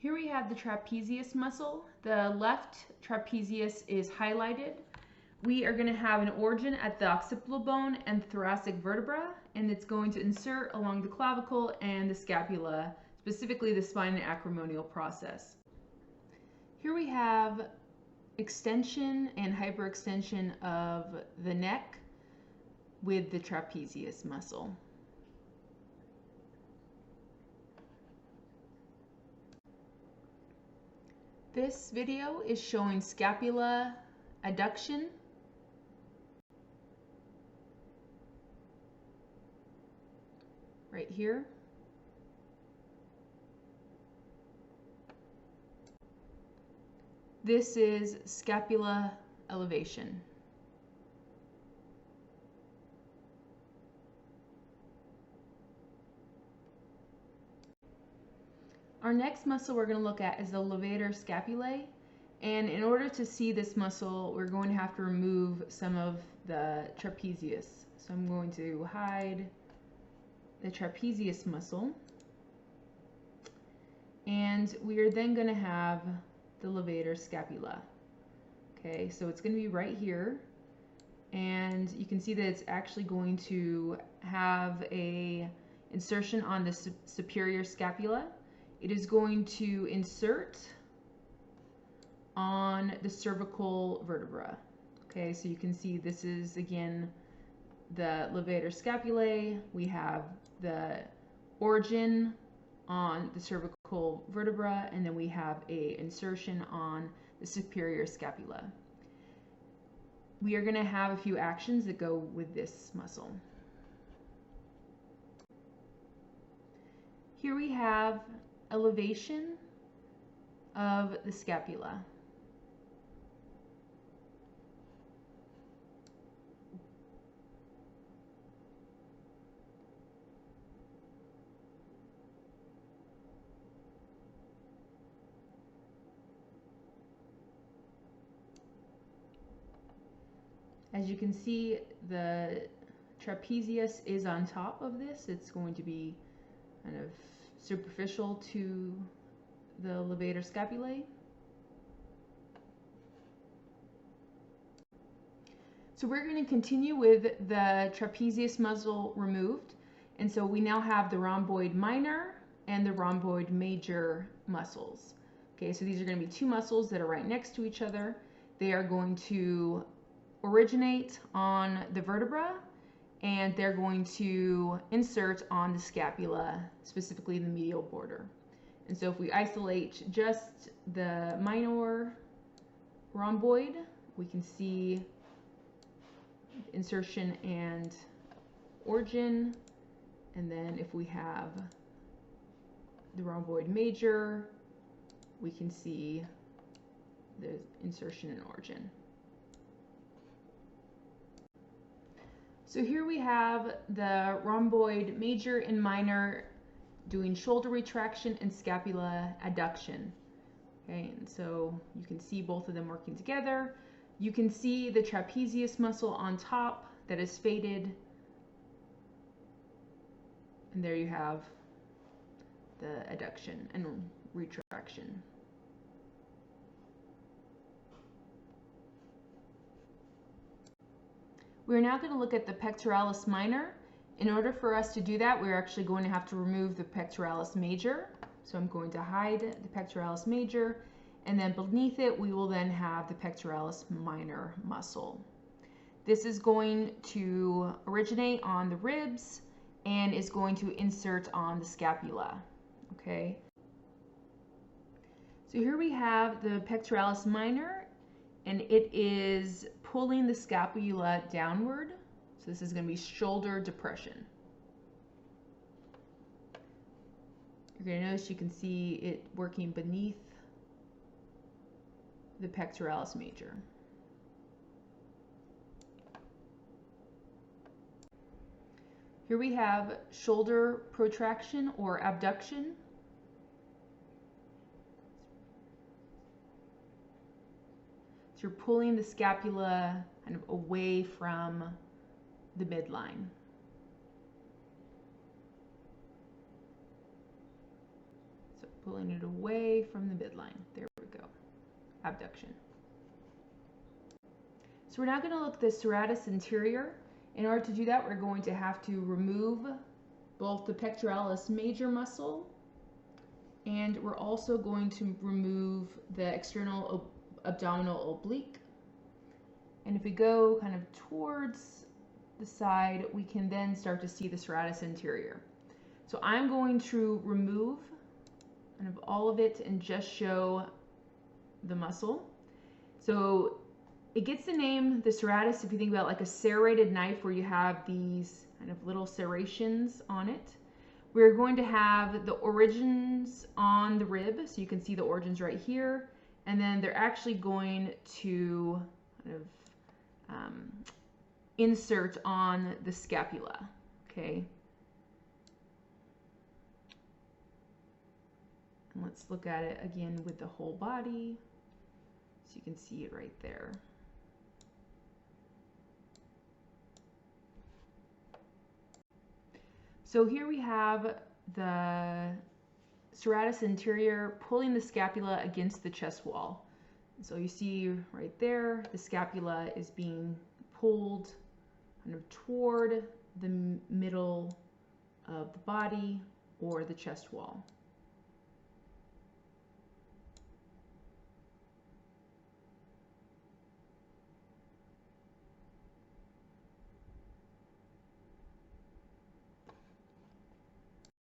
Here we have the trapezius muscle. The left trapezius is highlighted. We are going to have an origin at the occipital bone and thoracic vertebra, and it's going to insert along the clavicle and the scapula, specifically the spine and acromonial process. Here we have extension and hyperextension of the neck with the trapezius muscle. This video is showing scapula adduction. Right here. This is scapula elevation. Our next muscle we're going to look at is the levator scapulae, and in order to see this muscle we're going to have to remove some of the trapezius. So I'm going to hide the trapezius muscle, and we are then going to have the levator scapula. Okay, so it's going to be right here, and you can see that it's actually going to have a insertion on the superior scapula. It is going to insert on the cervical vertebra. Okay, so you can see this is again the levator scapulae. We have the origin on the cervical vertebra, and then we have a insertion on the superior scapula. We are going to have a few actions that go with this muscle. Here we have elevation of the scapula. As you can see, the trapezius is on top of this. It's going to be kind of superficial to the levator scapulae. So we're going to continue with the trapezius muscle removed, and so we now have the rhomboid minor and the rhomboid major muscles. Okay, so these are going to be two muscles that are right next to each other. They are going to originate on the vertebra, and they're going to insert on the scapula, specifically the medial border. And so if we isolate just the minor rhomboid, we can see insertion and origin. And then if we have the rhomboid major, we can see the insertion and origin. So here we have the rhomboid major and minor doing shoulder retraction and scapula adduction. Okay, and so you can see both of them working together. You can see the trapezius muscle on top that is faded. And there you have the adduction and retraction. We're now going to look at the pectoralis minor. In order for us to do that, we're actually going to have to remove the pectoralis major. So I'm going to hide the pectoralis major, and then beneath it we will then have the pectoralis minor muscle. This is going to originate on the ribs and is going to insert on the scapula. Okay. So here we have the pectoralis minor, and it is pulling the scapula downward. So this is going to be shoulder depression. You're going to notice you can see it working beneath the pectoralis major. Here we have shoulder protraction or abduction. So you're pulling the scapula kind of away from the midline. So pulling it away from the midline. There we go. Abduction. So we're now going to look at the serratus anterior. In order to do that, we're going to have to remove both the pectoralis major muscle, and we're also going to remove the external abdominal oblique. And if we go kind of towards the side, we can then start to see the serratus anterior. So I'm going to remove kind of all of it and just show the muscle. So it gets the name, the serratus, if you think about like a serrated knife where you have these kind of little serrations on it. We're going to have the origins on the rib, so you can see the origins right here, and then they're actually going to kind of insert on the scapula, okay? And let's look at it again with the whole body, so you can see it right there. So here we have the serratus anterior pulling the scapula against the chest wall. So you see right there, the scapula is being pulled kind of toward the middle of the body or the chest wall.